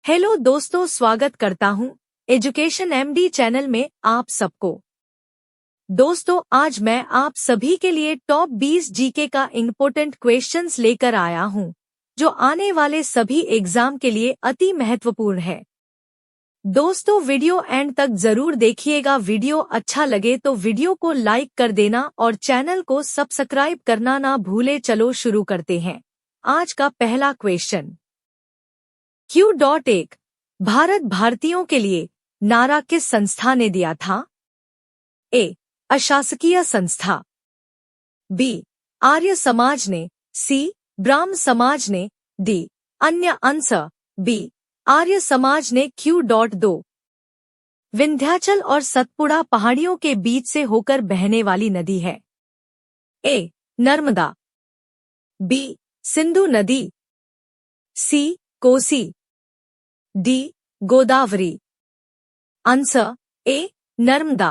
Hello दोस्तों, स्वागत करता हूं एजुकेशन एमडी चैनल में आप सबको। दोस्तों, आज मैं आप सभी के लिए टॉप 20 जीके का इम्पोर्टेंट क्वेश्चंस लेकर आया हूं, जो आने वाले सभी एग्जाम के लिए अति महत्वपूर्ण है। दोस्तों, वीडियो एंड तक जरूर देखिएगा। वीडियो अच्छा लगे तो वीडियो को लाइक कर देना और चैनल को सब्सक्राइब करना ना भूले। चलो शुरू करते हैं। आज का पहला क्वेश्चन, Q.1 भारत भारतीयों के लिए नारा किस संस्था ने दिया था? ए. अशासकीय संस्था, बी. आर्य समाज ने, सी. ब्राह्म समाज ने, डी. अन्य आंसर बी. आर्य समाज ने। Q.2 विंध्याचल और सतपुड़ा पहाड़ियों के बीच से होकर बहने वाली नदी है। ए. नर्मदा, बी. सिंधु नदी, C. Kosi, D. Godavari. Answer A. Narmada.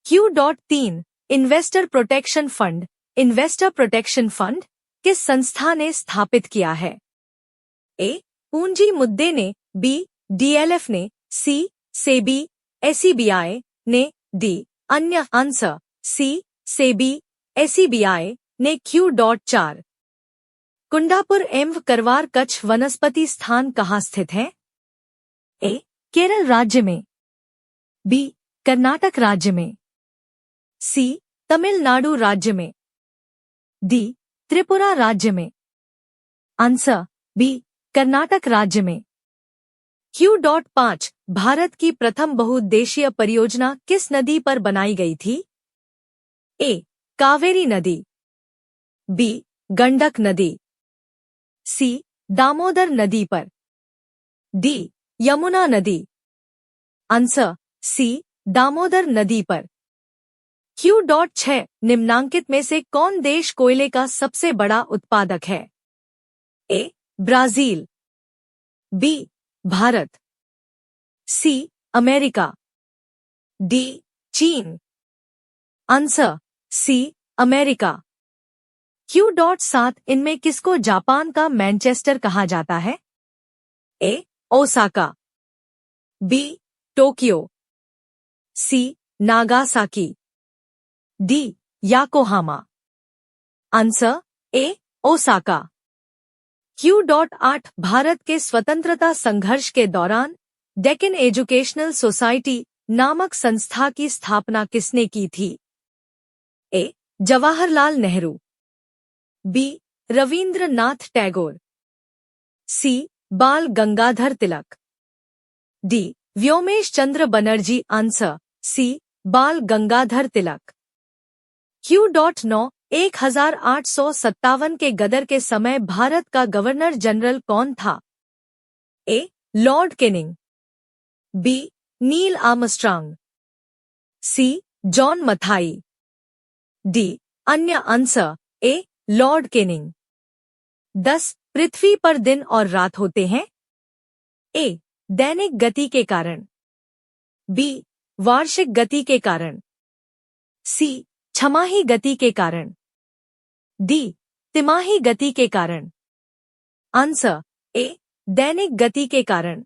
Q.3 investor protection fund, investor protection fund किस संस्था ने स्थापित किया है? ए. पूंजी मुद्दे ने, बी. DLF ने, सी. सेबी SEBI ने, डी. अन्य आंसर सी. सेबी SEBI ने। Q.4 कुंडापुर एवं करवार कच्छ वनस्पति स्थान कहाँ स्थित है? ए. केरल राज्य में, बी. कर्नाटक राज्य में, सी. तमिलनाडु राज्य में, डी. त्रिपुरा राज्य में। Answer B. कर्नाटक राज्य में। Q.5 भारत की प्रथम बहुउद्देशीय परियोजना किस नदी पर बनाई गई थी? ए. कावेरी नदी, बी. गंडक नदी, सी. दामोदर नदी पर, डी. यमुना नदी। Answer C. दामोदर नदी पर। Q.6 निम्नांकित में से कौन देश कोयले का सबसे बड़ा उत्पादक है? A. Brazil, B. Bharat, C. America, D. चीन। Answer C. अमेरिका। Q.7 इनमें किसको जापान का मैनचेस्टर कहा जाता है? A. Osaka, B. Tokyo, C. Nagasaki, D. Yokohama. Answer A. Osaka. Q.8 Bharat के स्वतंत्रता संघर्ष के दौरान डेक्कन एजुकेशनल सोसाइटी नामक संस्था की स्थापना किसने की थी? A. Jawaharlal Nehru, B. Rabindranath Tagore, C. Bal Gangadhar Tilak, D. Vyomesh Chandra Banerjee. Answer C. Bal Gangadhar Tilak. Q.9 1857 के गदर के समय भारत का गवर्नर जनरल कौन था? A. Lord Canning, B. Neil Armstrong, C. John Mathai, D. अन्य answer A. Lord Canning. 10 Prithvi पर दिन और रात होते हैं? ए. दैनिक गति के कारण, बी. वार्षिक गति के कारण, सी. छमाही गति के कारण, डी. तिमाही गति के कारण। Answer A. दैनिक गति के कारण।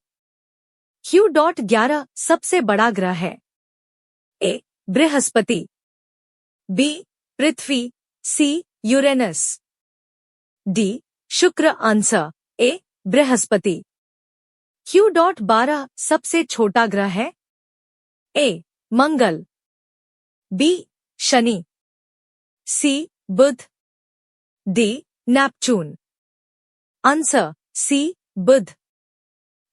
Q.11 सबसे बड़ा ग्रह है? A. Brihaspati, B. Prithvi, C. Uranus, D. Shukra. Answer A. Brihaspati. Q.12 सबसे छोटा ग्रह है? A. Mangal, B. Shani, C. Budh, D. Neptune. Answer C. Budh.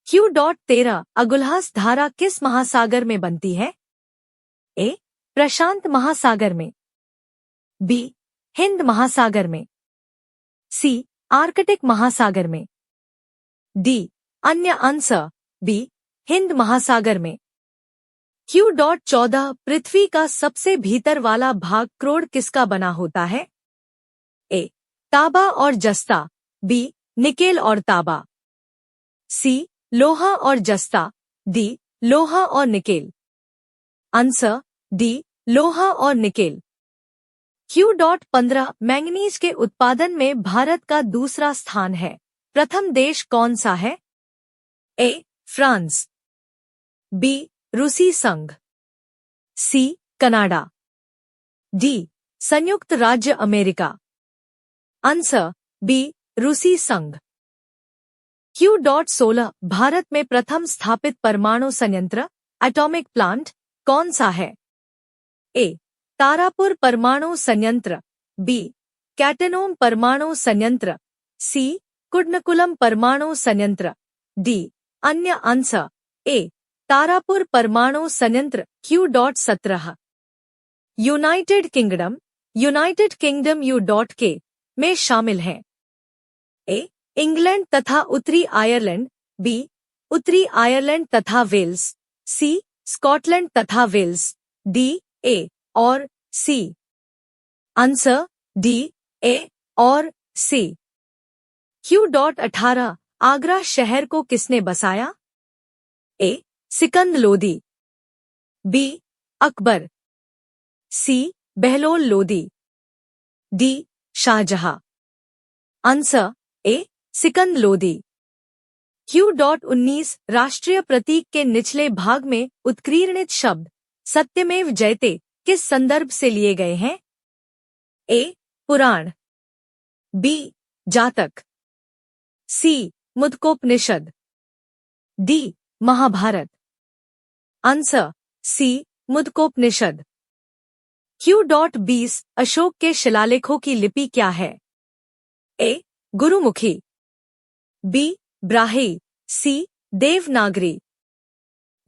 Q.13 Agulhas धारा किस महासागर में बनती है? ए. प्रशांत महासागर में, बी. हिंद महासागर में, सी. आर्कटिक महासागर में, डी. अन्य आंसर बी. हिंद महासागर में। Q.14 पृथ्वी का सबसे भीतर वाला भाग क्रोड किसका बना होता है? ए. तांबा और जस्ता, बी. निकेल और तांबा, सी. लोहा और जस्ता, डी. लोहा और निकेल। Answer D. लोहा और निकेल। Q.15 मैंगनीज के उत्पादन में भारत का दूसरा स्थान है। प्रथम देश कौन सा है? ए फ्रांस, बी रूसी संघ, सी कनाडा, डी संयुक्त राज्य अमेरिका। आंसर बी रूसी संघ। Q.16 भारत में प्रथम स्थापित परमाणु संयंत्र एटॉमिक प्लांट कौन सा है? ए तारापुर परमाणु संयंत्र, बी कैटेनोम परमाणु संयंत्र, सी कुडनकुलम परमाणु संयंत्र, डी अन्य। आंसर ए तारापुर परमाणु संयंत्र Q.17 यूनाइटेड किंगडम U.K में शामिल है। ए इंग्लैंड तथा उत्तरी आयरलैंड, बी उत्तरी आयरलैंड तथा वेल्स, सी स्कॉटलैंड तथा वेल्स, डी ए और सी। आंसर डी ए और सी। Q.18 आगरा शहर को किसने बसाया? A Sikandar Lodi, B Akbar, C Bahlol Lodi, D Shahjahan. Answer A Sikandar Lodi. Q.19 राष्ट्रीय प्रतीक के निचले भाग में उत्कीर्णित शब्द सत्यमेव जयते किस संदर्भ से लिए गए हैं? ए Purana, B Jataka, C Mundakopanishad, D Mahabharat. Answer C Mundakopanishad. Q.20 Ashoka के शिलालेखों की लिपि क्या है? A Gurmukhi, B Brahmi, C Devanagari,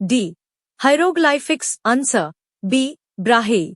D hieroglyphics. Answer B Brahmi.